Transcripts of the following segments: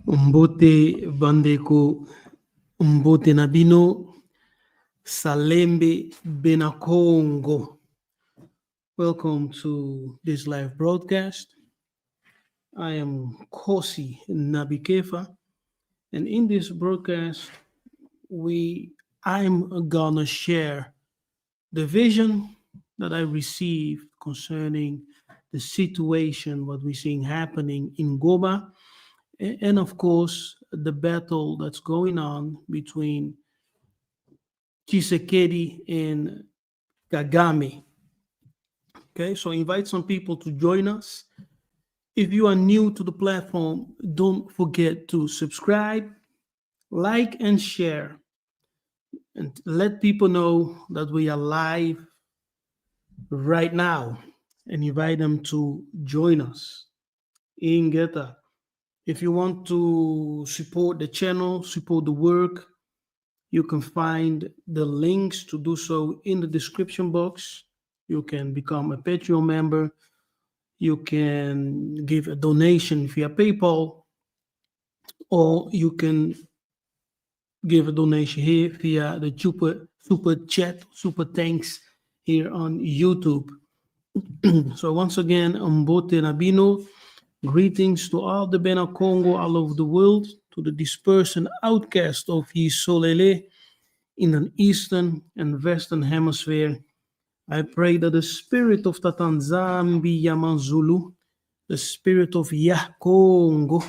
Mbote bandeko, mbote nabino, salembe bena Congo. Welcome to this live broadcast. I am Kosi Nabikefa, and in this broadcast, I'm gonna share the vision that I received concerning the situation, what we're seeing happening in Goma, and of course, the battle that's going on between Tshisekedi and Kagame. Okay, so invite some people to join us. If you are new to the platform, don't forget to subscribe, like, and share, and let people know that we are live right now, and invite them to join us in Geta. If you want to support the channel, support the work, you can find the links to do so in the description box. You can become a Patreon member. You can give a donation via PayPal, or you can give a donation here via the super chat, super thanks here on YouTube. So once again, Mbote Nabino, greetings to all the Bena Congo all over the world, to the dispersed and outcast of Yisolele in an eastern and western hemisphere. I pray that the spirit of Tatanzambi Yamanzulu, the spirit of Yah Congo,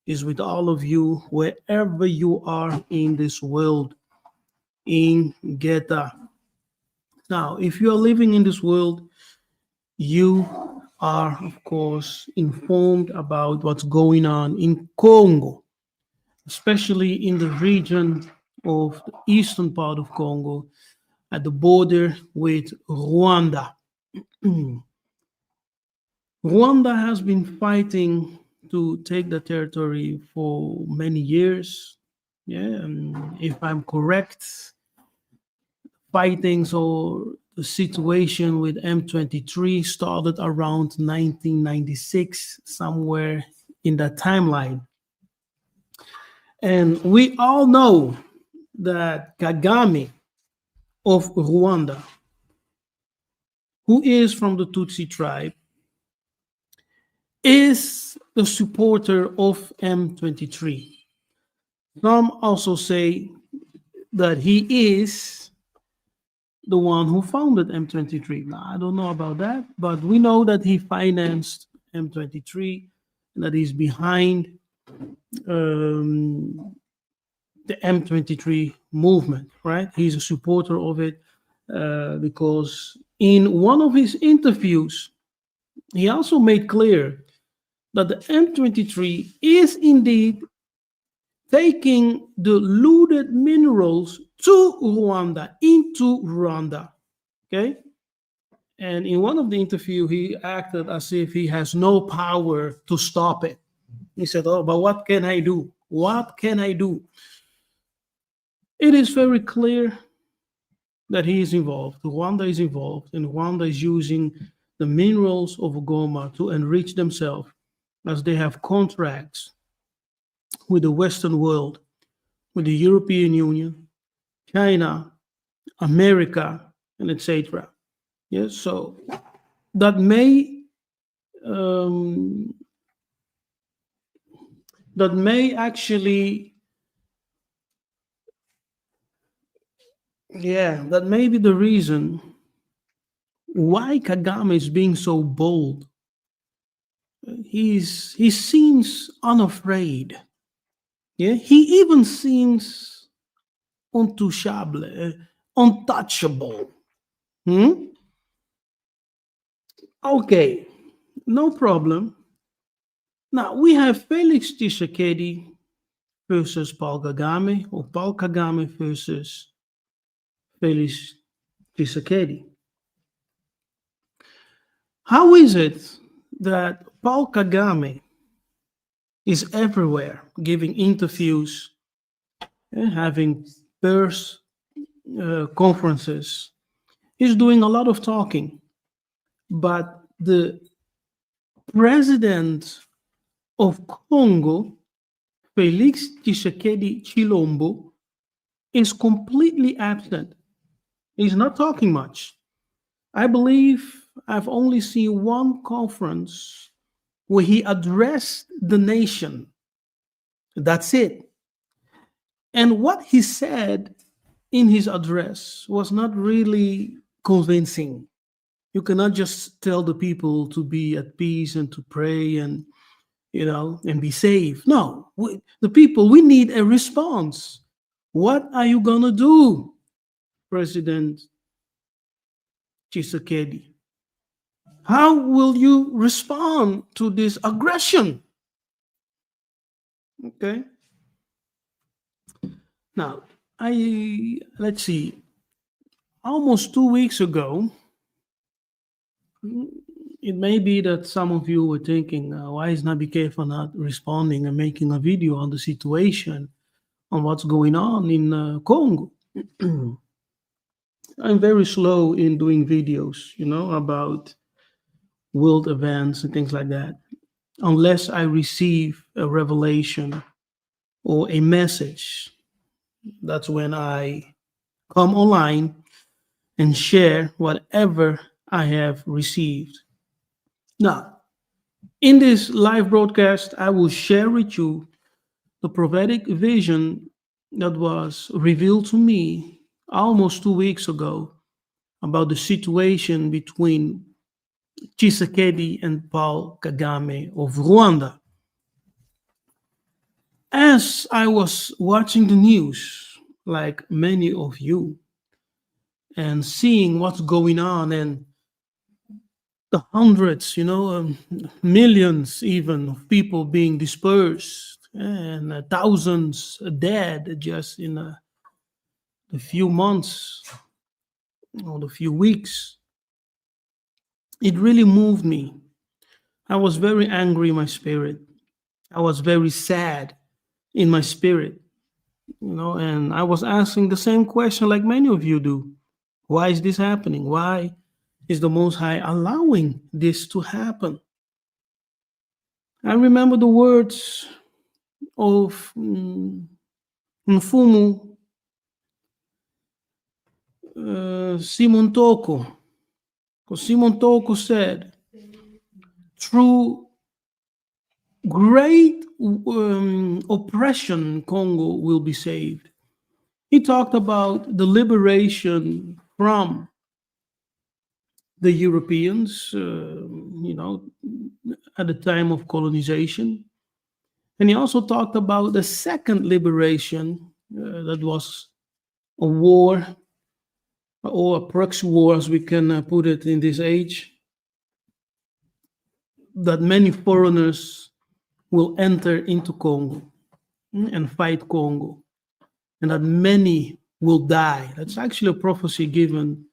is with all of you wherever you are in this world, in Geta. Now, if you are living in this world, you are, of course, informed about what's going on in Congo, especially in the region of the eastern part of Congo at the border with Rwanda. Rwanda has been fighting to take the territory for many years. Yeah, and if I'm correct, fightings or the situation with M23 started around 1996, somewhere in that timeline. And we all know that Kagame of Rwanda, who is from the Tutsi tribe, is the supporter of M23. Some also say that he is the one who founded M23. Now, I don't know about that, but we know that he financed M23 and that he's behind the M23 movement, right? He's a supporter of it because in one of his interviews, he also made clear that the M23 is indeed taking the looted minerals to Rwanda, into Rwanda, okay? And in one of the interviews, he acted as if he has no power to stop it. He said, oh, but what can I do? What can I do? It is very clear that he is involved. Rwanda is involved, and Rwanda is using the minerals of Goma to enrich themselves, as they have contracts with the Western world, with the European Union, China, America, and etc. Yes, so that may actually, that may be the reason why Kagame is being so bold. He seems unafraid. Yeah, he even seems untouchable, untouchable. Okay, no problem. Now we have Félix Tshisekedi versus Paul Kagame, or Paul Kagame versus Félix Tshisekedi. How is it that Paul Kagame is everywhere, giving interviews, having press conferences? He's doing a lot of talking, but the president of Congo, Félix Tshisekedi Tshilombo is completely absent. He's not talking much. I believe I've only seen one conference where he addressed the nation. That's it. And what he said in his address was not really convincing. You cannot just tell the people to be at peace and to pray and and be safe. No, the people, we need a response. What are you gonna do, President Tshisekedi? How will you respond to this aggression? Okay. Now, let's see. Almost 2 weeks ago, it may be that some of you were thinking, why is Nabi Kefa not responding and making a video on the situation, on what's going on in Congo? I'm very slow in doing videos, about world events and things like that, unless I receive a revelation or a message. That's when I come online and share whatever I have received. Now, in this live broadcast, I will share with you the prophetic vision that was revealed to me almost 2 weeks ago about the situation between Tshisekedi and Paul Kagame of Rwanda. As I was watching the news, like many of you, and seeing what's going on and the hundreds, millions even of people being dispersed and thousands dead just in a few months or a few weeks, it really moved me. I was very angry in my spirit. I was very sad in my spirit, and I was asking the same question like many of you do. Why is this happening? Why is the Most High allowing this to happen? I remember the words of Mfumu Simon Toko. Because Simon Toko said, through great oppression, Congo will be saved. He talked about the liberation from the Europeans, at the time of colonization. And he also talked about the second liberation, that was a war, or a proxy war, as we can put it in this age, that many foreigners will enter into Congo and fight Congo, and that many will die. That's actually a prophecy given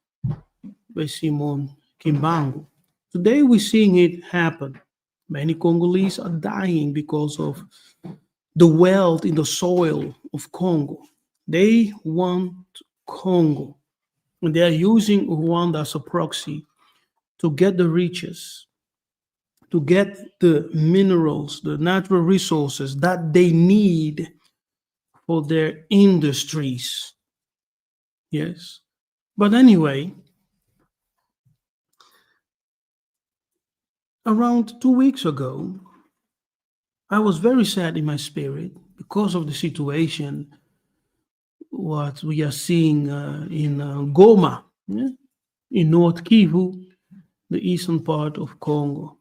by Simon Kimbangu. Today we're seeing it happen. Many Congolese are dying because of the wealth in the soil of Congo. They want Congo, and they are using Rwanda as a proxy to get the riches, to get the minerals, the natural resources that they need for their industries. Yes. But anyway, around 2 weeks ago, I was very sad in my spirit because of the situation, what we are seeing in Goma, in North Kivu, the eastern part of Congo.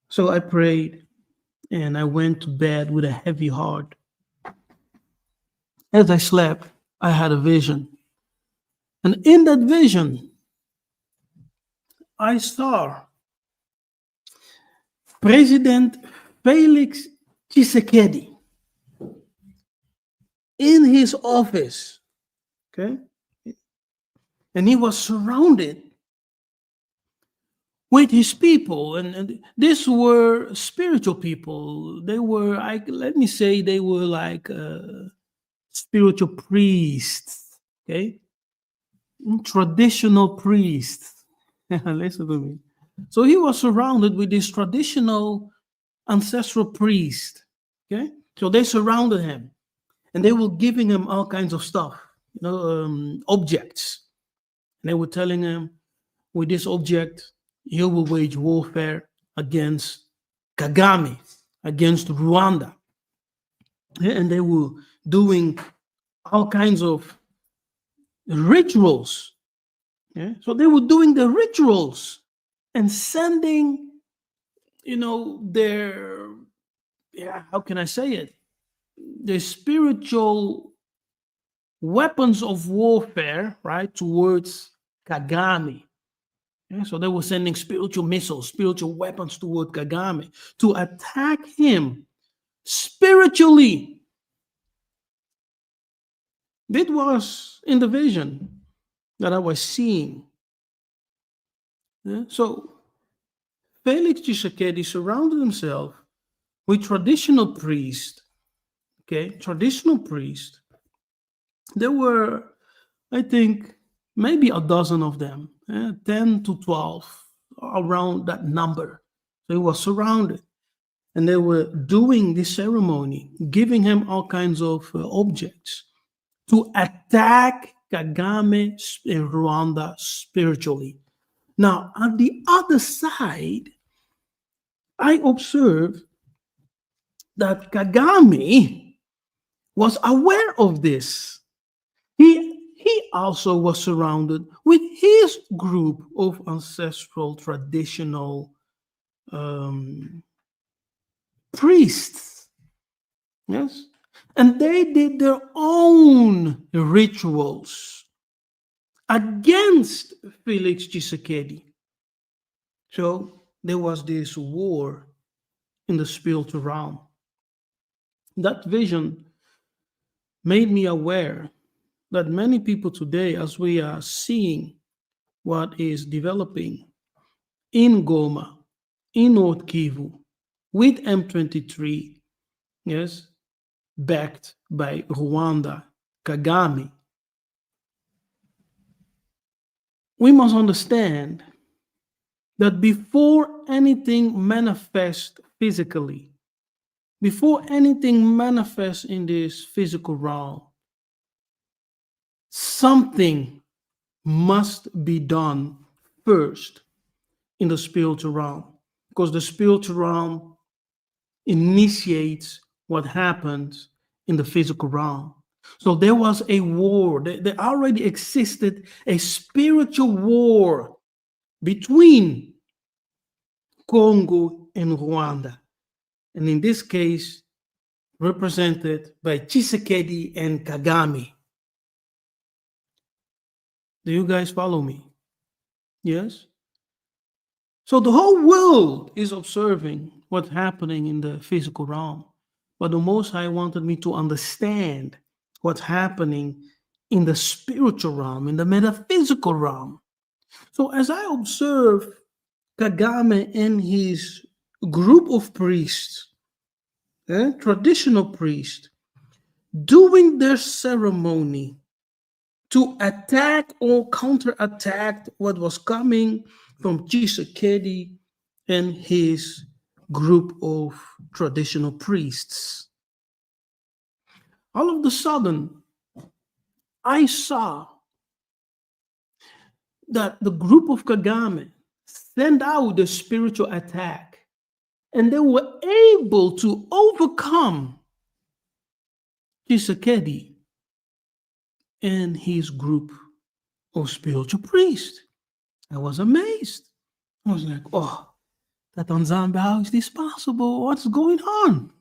So I prayed and I went to bed with a heavy heart. As I slept, I had a vision. And in that vision, I saw President Félix Tshisekedi in his office, okay? And he was surrounded with his people, and these were spiritual people. They were, let me say, they were like spiritual priests, okay? Traditional priests. Listen to me. So he was surrounded with this traditional ancestral priest, okay? So they surrounded him, and they were giving him all kinds of stuff, objects. And they were telling him, with this object, you will wage warfare against Kagame, against Rwanda. Yeah, and they were doing all kinds of rituals. Yeah? So they were doing the rituals and sending, their, how can I say it? The spiritual weapons of warfare, right, towards Kagame. Yeah, so they were sending spiritual missiles, spiritual weapons toward Kagame to attack him spiritually. That was in the vision that I was seeing. Yeah, so Félix Tshisekedi surrounded himself with traditional priests. Okay, traditional priests. There were, I think, maybe a dozen of them, 10 to 12, around that number. So he was surrounded. And they were doing this ceremony, giving him all kinds of objects to attack Kagame in Rwanda spiritually. Now, on the other side, I observed that Kagame was aware of this. He also was surrounded with his group of ancestral traditional priests. Yes. And they did their own rituals against Félix Tshisekedi. So there was this war in the spiritual realm. That vision made me aware that many people today, as we are seeing what is developing in Goma, in North Kivu, with M23, yes, backed by Rwanda, Kagame, we must understand that before anything manifests physically, before anything manifests in this physical realm, something must be done first in the spiritual realm, because the spiritual realm initiates what happens in the physical realm. So there was a war. There already existed a spiritual war between Congo and Rwanda. And in this case, represented by Tshisekedi and Kagame. Do you guys follow me? Yes? So the whole world is observing what's happening in the physical realm. But the Most High wanted me to understand what's happening in the spiritual realm, in the metaphysical realm. So as I observe Kagame and his group of priests, traditional priests, doing their ceremony to attack or counterattack what was coming from Tshisekedi and his group of traditional priests. All of a sudden, I saw that the group of Kagame sent out the spiritual attack, and they were able to overcome Yiseka'yah and his group of spiritual priests. I was amazed. I was like, oh, that on Zambia, how is this possible? What's going on?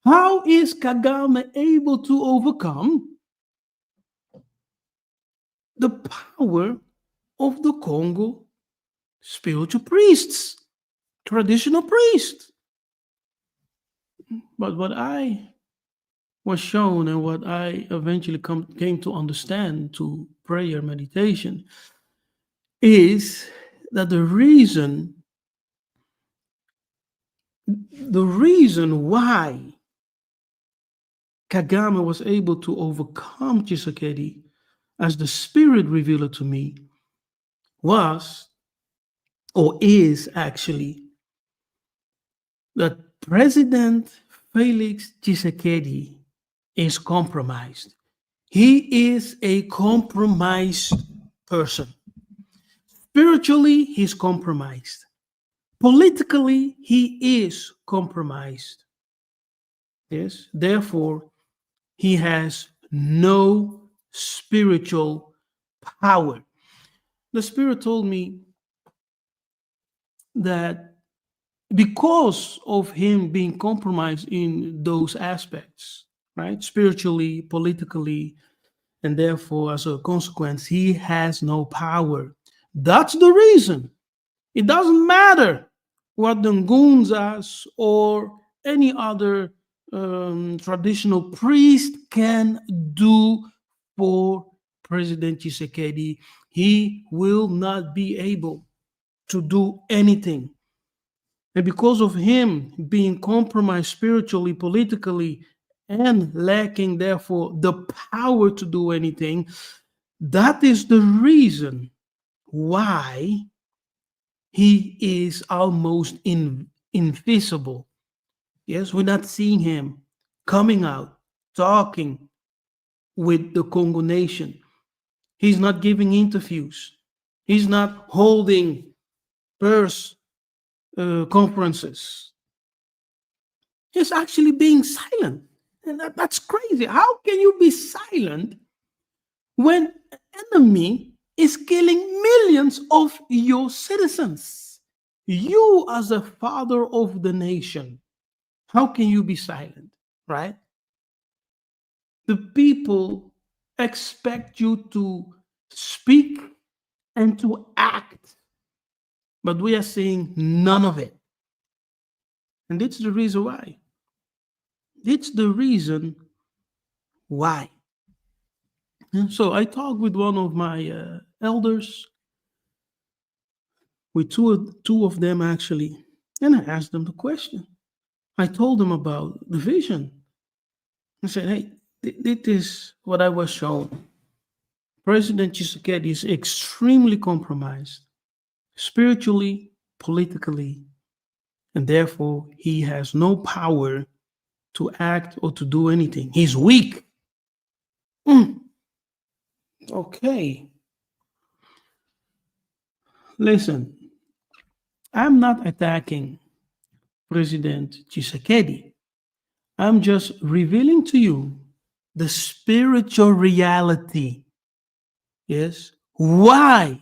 How is Kagame able to overcome the power of the Congo spiritual priests, traditional priests? But what I was shown and what I eventually came to understand to prayer meditation is that the reason why Kagame was able to overcome Tshisekedi, as the Spirit revealed it to me, was or is actually that President Félix Tshisekedi is compromised. He is a compromised person. Spiritually, he's compromised. Politically, he is compromised. Yes, therefore, he has no spiritual power. The Spirit told me that because of him being compromised in those aspects, right, spiritually, politically, and therefore, as a consequence, he has no power. That's the reason. It doesn't matter what the Ngunzas or any other traditional priest can do for President Tshisekedi. He will not be able to do anything. And because of him being compromised spiritually, politically, and lacking, therefore, the power to do anything, that is the reason why he is almost invisible. Yes, we're not seeing him coming out, talking with the Congo nation. He's not giving interviews. He's not holding press conferences. He's actually being silent. And that's crazy. How can you be silent when an enemy is killing millions of your citizens? You, as a father of the nation, how can you be silent, right? The people expect you to speak and to act, but we are seeing none of it. And that's the reason why. It's the reason why. And so I talked with one of my elders, with two of them actually, and I asked them the question. I told them about the vision. I said, hey, this is what I was shown. President Tshisekedi is extremely compromised, spiritually, politically, and therefore he has no power to act or to do anything. He's weak. Okay. Listen, I'm not attacking President Tshisekedi. I'm just revealing to you the spiritual reality. Yes. Why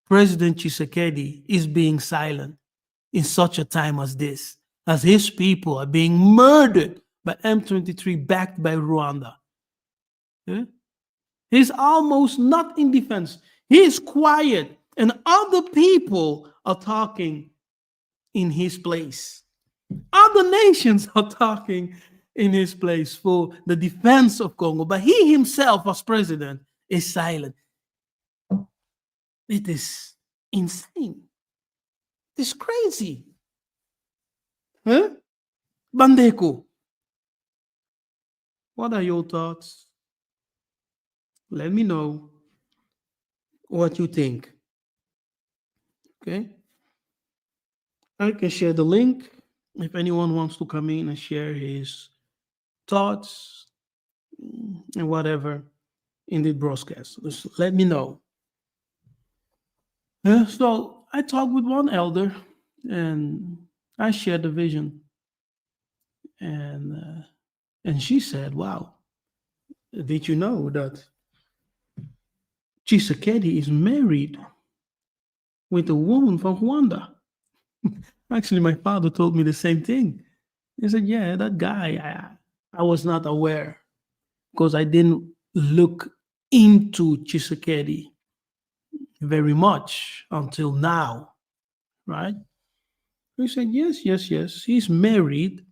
President Tshisekedi is being silent in such a time as this, as his people are being murdered by M23 backed by Rwanda. Yeah? He's almost not in defense. He is quiet, and other people are talking in his place. Other nations are talking in his place for the defense of Congo, but he himself, as president, is silent. It is insane. It's crazy. Huh? Bandeko, what are your thoughts? Let me know what you think. Okay? I can share the link if anyone wants to come in and share his thoughts and whatever in the broadcast. Just let me know. So I talked with one elder and I shared the vision, and she said, "Wow, did you know that Tshisekedi is married with a woman from Rwanda?" Actually, my father told me the same thing. He said, "Yeah, that guy, I was not aware because I didn't look into Tshisekedi very much until now, right?" He said, yes, yes, yes. He's married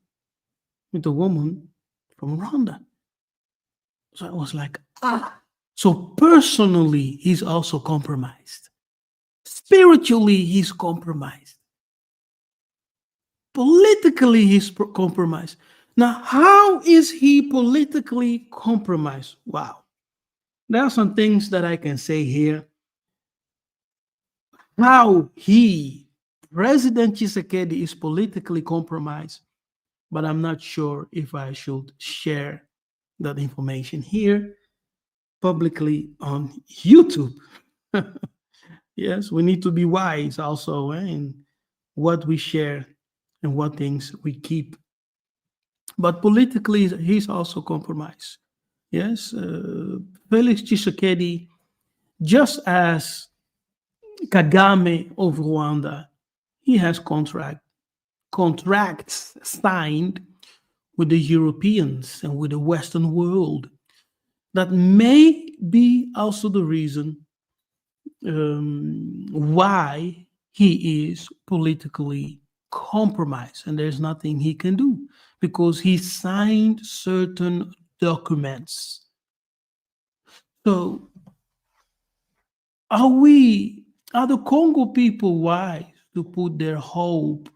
with a woman from Rwanda. So I was like, So personally, he's also compromised. Spiritually, he's compromised. Politically, he's compromised. Now, how is he politically compromised? Wow. There are some things that I can say here. How President Tshisekedi, is politically compromised but I'm not sure if I should share that information here publicly on YouTube. Yes, we need to be wise also in what we share and what things we keep. But politically, he's also compromised. Yes, Félix Tshisekedi, just as Kagame of Rwanda, he has contracts signed with the Europeans and with the Western world. That may be also the reason why he is politically compromised, and there's nothing he can do because he signed certain documents. So, are the Congo people wise to put their hope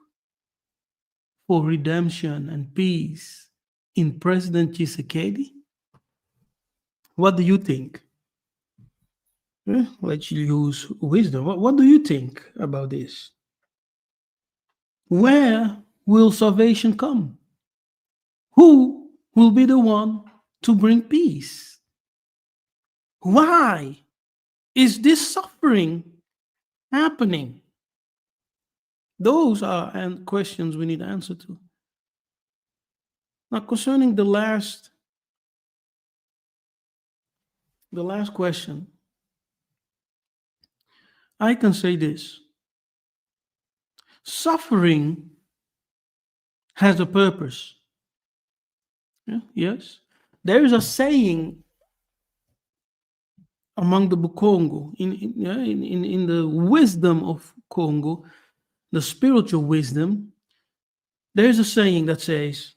for redemption and peace in President Tshisekedi? What do you think? Let's use wisdom. What do you think about this? Where will salvation come? Who will be the one to bring peace? Why is this suffering happening? Those are questions we need answer to. Now, concerning the last question, I can say this. Suffering has a purpose. Yeah, yes. There is a saying among the Kongo, in the wisdom of Congo, the spiritual wisdom, there is a saying that says,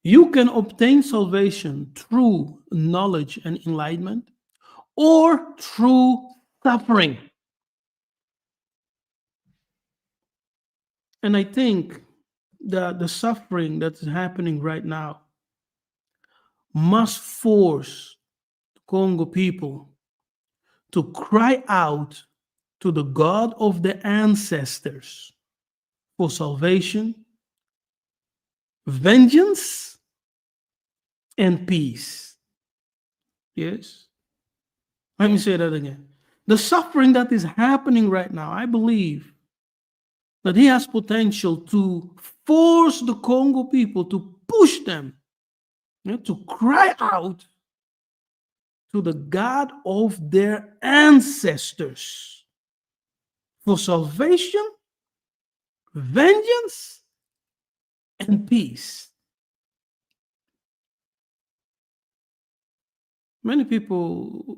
you can obtain salvation through knowledge and enlightenment or through suffering. And I think that the suffering that is happening right now must force the Congo people to cry out to the God of the ancestors for salvation, vengeance, and peace. Yes? Let me say that again. The suffering that is happening right now, I believe that he has potential to force the Congo people, to push them, to cry out to the God of their ancestors for salvation, vengeance, and peace. Many people,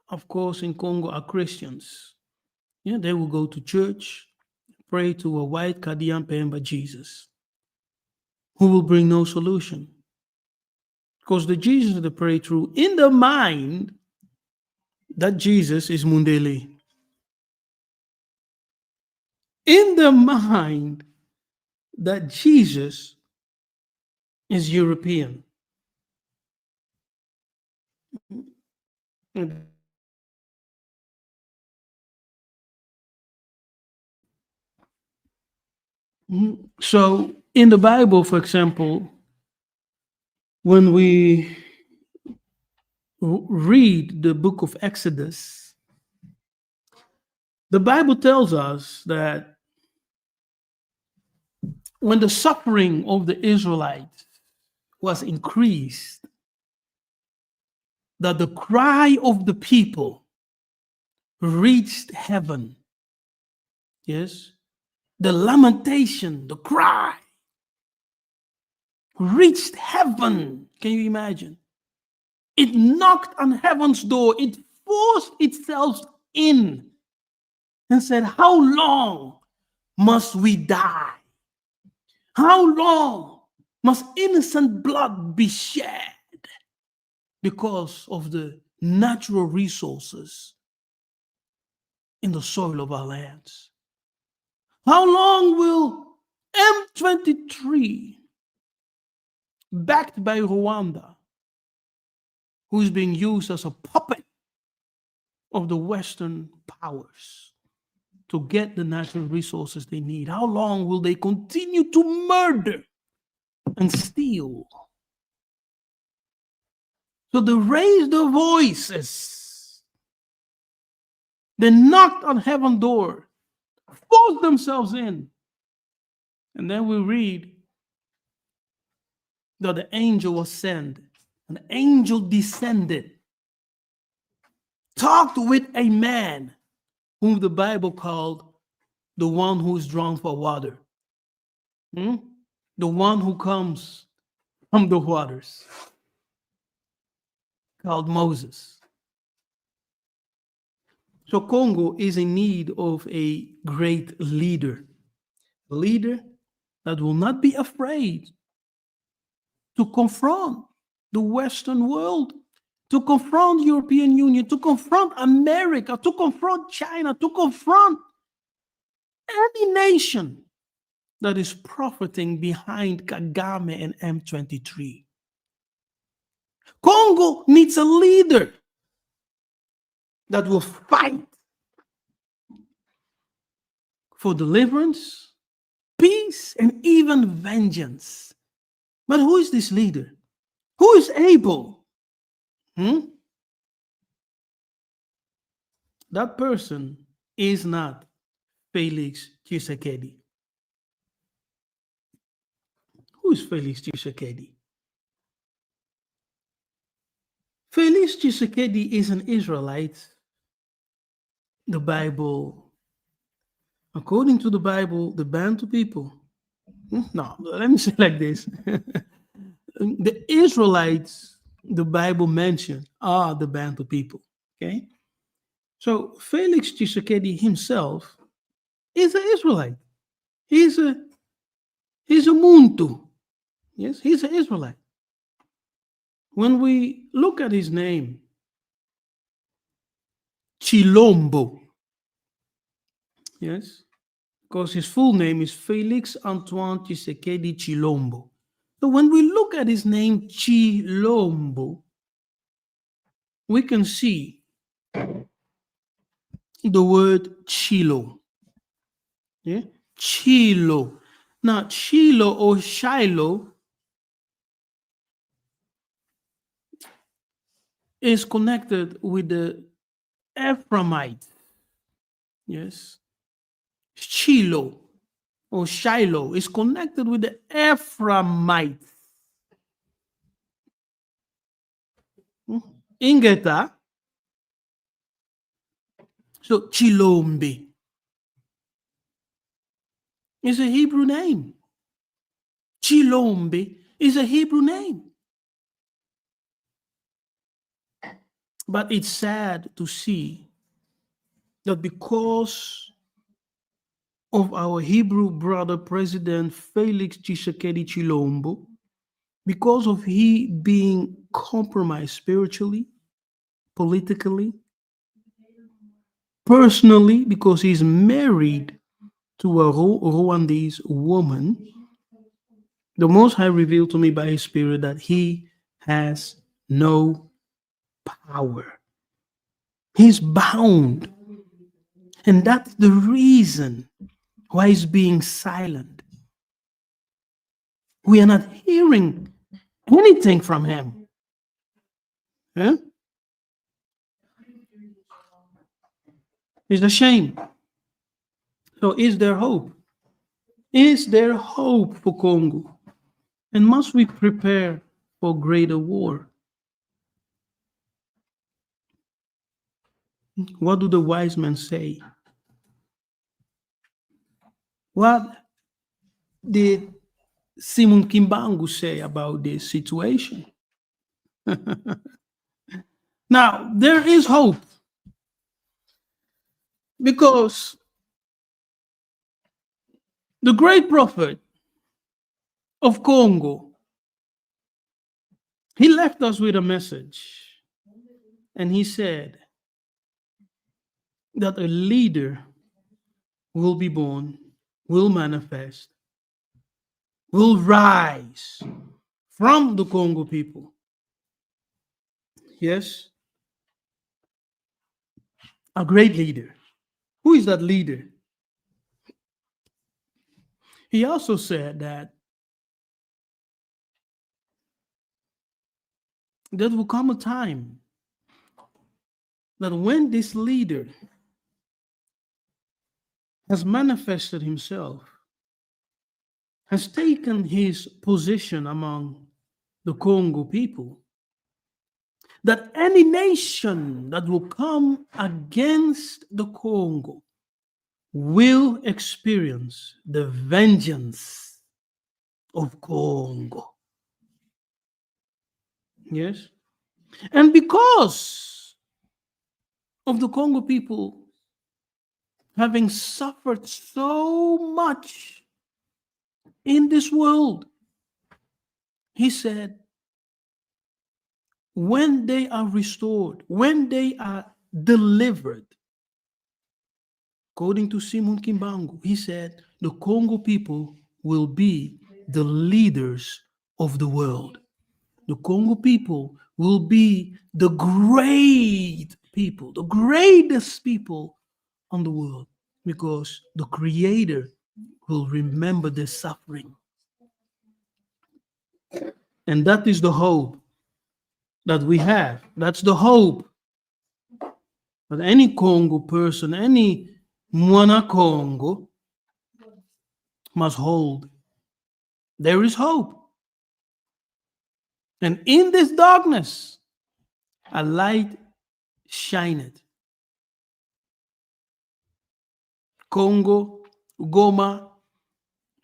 of course, in Congo are Christians. Yeah, they will go to church, pray to a white Kadian Pemba Jesus, who will bring no solution. Because the Jesus they pray through, in the mind, that Jesus is Mundele. In the mind, that Jesus is European. So, in the Bible, for example, when we read the book of Exodus, the Bible tells us that when the suffering of the Israelites was increased, that the cry of the people reached heaven. Yes? The lamentation, the cry reached heaven. Can you imagine? It knocked on heaven's door. It forced itself in and said, how long must we die? How long must innocent blood be shed because of the natural resources in the soil of our lands? How long will M23, backed by Rwanda, who is being used as a puppet of the Western powers, to get the natural resources they need? How long will they continue to murder and steal? So they raised their voices. They knocked on heaven's door, forced themselves in. And then we read that the angel was sent. An angel descended, talked with a man whom the Bible called the one who is drawn for water. The one who comes from the waters, called Moses. So Congo is in need of a great leader. A leader that will not be afraid to confront the Western world, to confront European Union, to confront America, to confront China, to confront any nation that is profiting behind Kagame and M23. Congo needs a leader that will fight for deliverance, peace, and even vengeance. But who is this leader? Who is able? That person is not Félix Tshisekedi. Who is Félix Tshisekedi? Félix Tshisekedi is an Israelite. The Bible, according to the Bible, the Bantu people. No, let me say it like this. The Israelites, the Bible mentioned, are the Bantu people. Okay? So Félix Tshisekedi himself is an Israelite. He's a Muntu. Yes, he's an Israelite. When we look at his name, Tshilombo, yes, because his full name is Félix Antoine Tshisekedi Tshilombo. So when we look at his name, Tshilombo, we can see the word Chilo. Yeah? Chilo. Now, Chilo or Shiloh is connected with the Ephraimite. Yes. Shiloh or Shiloh is connected with the Ephraimite. Ingeta. So Tshilombe is a Hebrew name. Tshilombe is a Hebrew name. But it's sad to see that because of our Hebrew brother President Félix Tshisekedi Tshilombo, because of he being compromised spiritually, politically, personally, because he's married to a Rwandese woman, the Most High revealed to me by his Spirit that he has no power. He's bound. And that's the reason why he's being silent. We are not hearing anything from him. Yeah? It's a shame. So is there hope? Is there hope for Congo? And must we prepare for greater war? What do the wise men say? What did Simon Kimbangu say about this situation? Now, there is hope because the great prophet of Congo, he left us with a message, and he said that a leader will be born, will manifest, will rise from the Congo people. Yes, a great leader. Who is that leader? He also said that there will come a time that when this leader has manifested himself, has taken his position among the Congo people, that any nation that will come against the Congo will experience the vengeance of Congo. Yes? And because of the Congo people having suffered so much in this world, he said, when they are restored, when they are delivered, according to Simon Kimbangu, he said, the Congo people will be the leaders of the world. The Congo people will be the great people, the greatest people on the world, because the Creator will remember their suffering. And that is the hope that we have. That's the hope that any Congo person, any Mwana Congo must hold. There is hope. And in this darkness, a light shineth. Congo, Goma,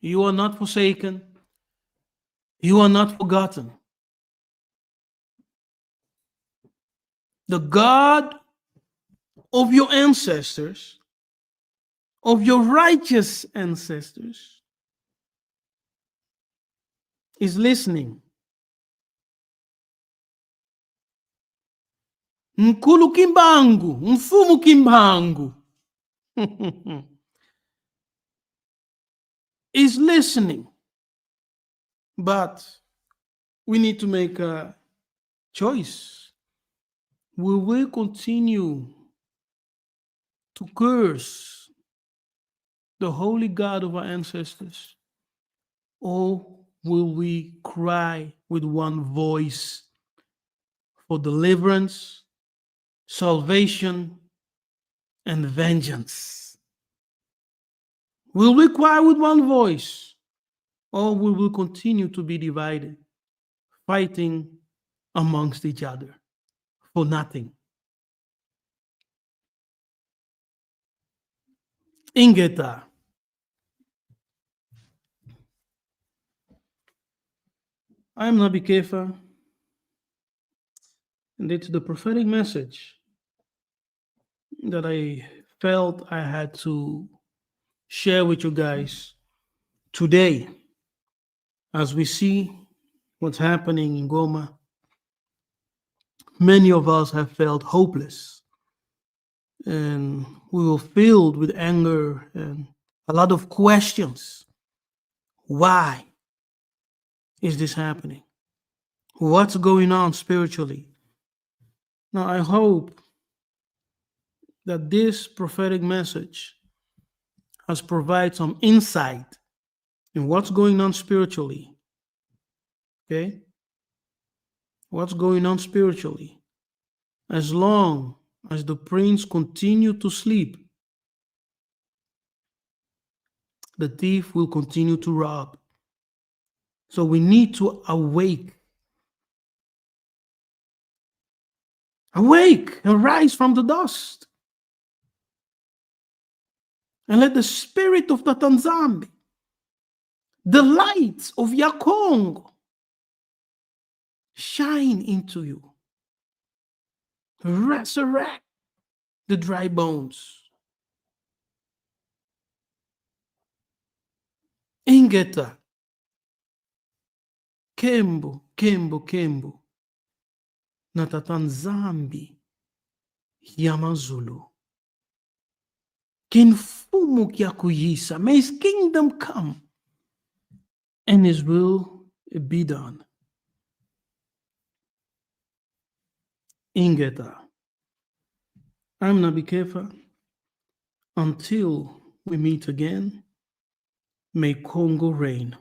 you are not forsaken. You are not forgotten. The God of your ancestors, of your righteous ancestors, is listening. Nkulu Kimbangu, Mfumu Kimbangu is listening. But we need to make a choice. Will we continue to curse the holy God of our ancestors? Or will we cry with one voice for deliverance, salvation, and vengeance? Will we cry with one voice, or will we continue to be divided, fighting amongst each other for nothing? Ingeta. I am Nabi Kefa, and it's the prophetic message that I felt I had to share with you guys today. As we see what's happening in Goma, many of us have felt hopeless, and we were filled with anger and a lot of questions. Why is this happening? What's going on spiritually? Now, I hope that this prophetic message has provided some insight in what's going on spiritually. Okay? What's going on spiritually? As long as the prince continue to sleep, the thief will continue to rob. So we need to awake. Awake and rise from the dust. And let the spirit of the Tanzambi, the light of Yakongo, shine into you. Resurrect the dry bones. Ingeta. Kembo, Kembo, Kembo. Natatanzambi Yamazulu. Kinfumu Kyakuyisa. May his kingdom come and his will be done. Ingeta. I'm Nabi Kefa. Until we meet again, May Congo reign.